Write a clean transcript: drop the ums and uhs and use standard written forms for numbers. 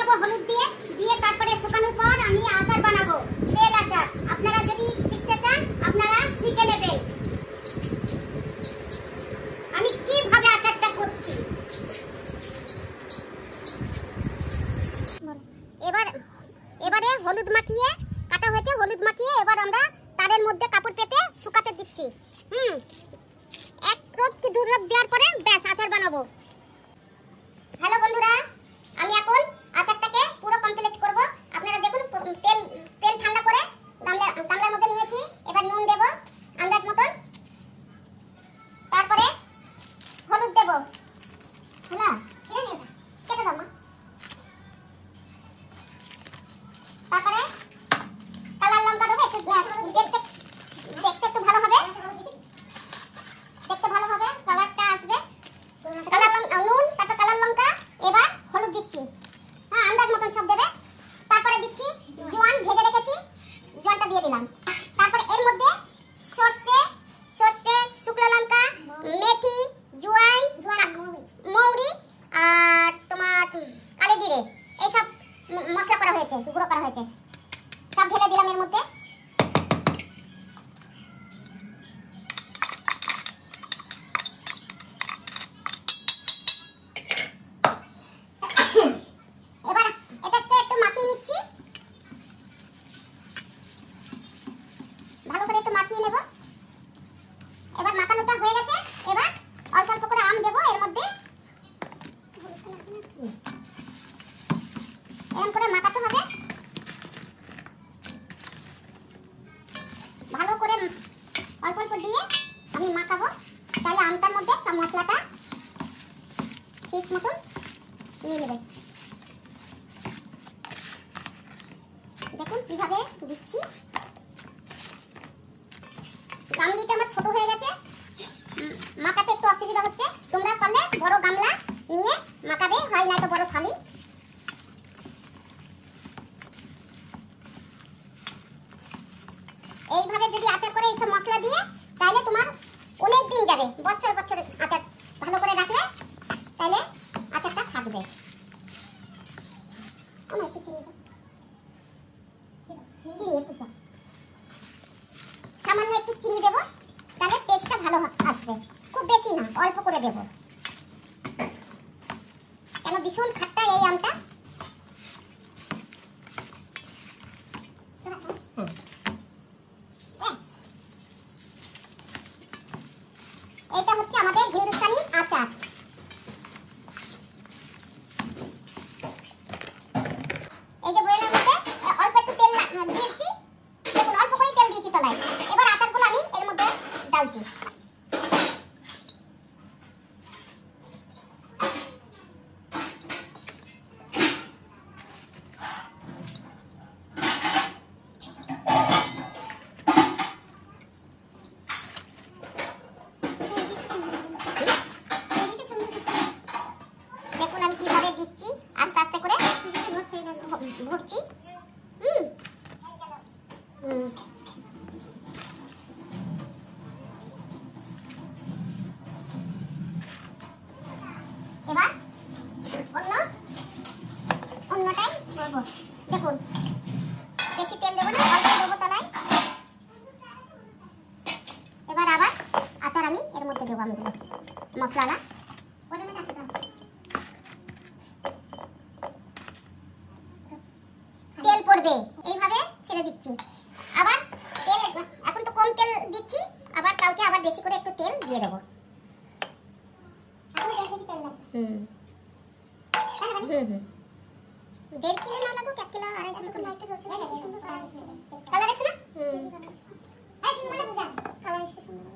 শুকাবো হলুদ দিয়ে, দিয়ে তারপরে শুকানোর পর আমি আচার বানাবো, তেল আচার। আপনারা যদি শিখতে চান আপনারা শিখে নেবেন আমি কিভাবে আচারটা করছি। এবারে হলুদ মাখিয়ে কাটা হয়েছে, হলুদ মাখিয়ে এবার আমরা তারের মধ্যে কাপড় পেতে শুকাতে দিচ্ছি। 1 রোদ কি 2 রোদ দেওয়ার পরে ব্যাস আচার বানাবো। হ্যালো বন্ধুরা, আমি এখন আচারটাকে পুরো কমপ্লিট করব। আপনারা দেখুন তেল ঠান্ডা করে গামলার মধ্যে নিয়েছি। এবার নুন দেব আন্দাজ মতন, তারপরে হলুদ দেব। হ্যাঁ কেটে দাও মা। তারপরে কালার লঙ্কা দেবো, দেখতে একটু ভালো হবে, দেখতে ভালো হবে, কালারটা আসবে। নুন, তারপর কালার লঙ্কা, এবার হলুদ দিচ্ছি। হ্যাঁ আন্দাজ মতন সব দেবে। তারপরে দিচ্ছি জোয়ান, ভেজে রেখেছি, জোয়ানটা দিয়ে দিলাম। তারপরে এর মধ্যে সরষে, শুকনো লঙ্কা, মেথি, জোয়ান, মৌরি আর তোমার কালো জিরে, এইসব মশলা করা হয়েছে, গুঁড়ো করা হয়েছে, সব ঢেলে দিলাম এর মধ্যে। এবার এটাকে একটু মাখিয়ে নিচ্ছি, ভালো করে একটু মাখিয়ে নেব। এবার মাখানোটা হয়ে গেছে, এবার অল্প অল্প করে আম দেবো এর মধ্যে। এরকম করে মাখাতে হবে, ভালো করে অল্প অল্প দিয়ে আমি মাখাবো, তাহলে আমটার মধ্যে সব মশলাটা ঠিক মতন মিলবে। দেখুন কিভাবে দিচ্ছি। গামলিটা আমার ছোট হয়ে গেছে, মাখাতে একটু অসুবিধা হচ্ছে। তোমরা পারলে বড় গামলা নিয়ে মাখাবে, হয় না তো বড় থালি। এইভাবে যদি আচার করে এইসব মশলা দিয়ে, তাহলে তোমার অনেক দিন যাবে, বছর বছর আচার ভালো করে রাখলে তাহলে আচারটা থাকবে। সামান্য একটু চিনি দেবো, তাহলে টেস্টটা ভালো আসবে। খুব বেশি না, অল্প করে দেবো, কেন ভীষণ খাট্টা এই আমটা। এটা হচ্ছে আমাদের হিন্দুস্তানি আচার। এই যে বইয়ের মধ্যে অল্প একটু তেল দিয়েছি, দেখুন অল্প করে তেল দিয়েছি তলায়। এবার আচারগুলো আমি এর মধ্যে ডালছি। দেখুন আমি কিভাবে দিচ্ছি, আস্তে আস্তে করে ভরছি। এবার অন্যটাই করবো। দেখুন বেশি তেল দেবো না, অল্প দেবো তলায়। এবার আবার আচার আমি এর মধ্যে দেবো, আমি মশলা তেল পড়বে, এইভাবে ছেড়ে দিচ্ছি। আবার তেল এখন তো কম তেল দিচ্ছি, আবার কালকে আবার বেশি করে একটু তেল দিয়ে দেবো। 1.5 কিলো না লাগুক, 1 কিলো 250 মতো লাইটটা জ্বলছে। কালার আছে না? কালার এসে সুন্দর।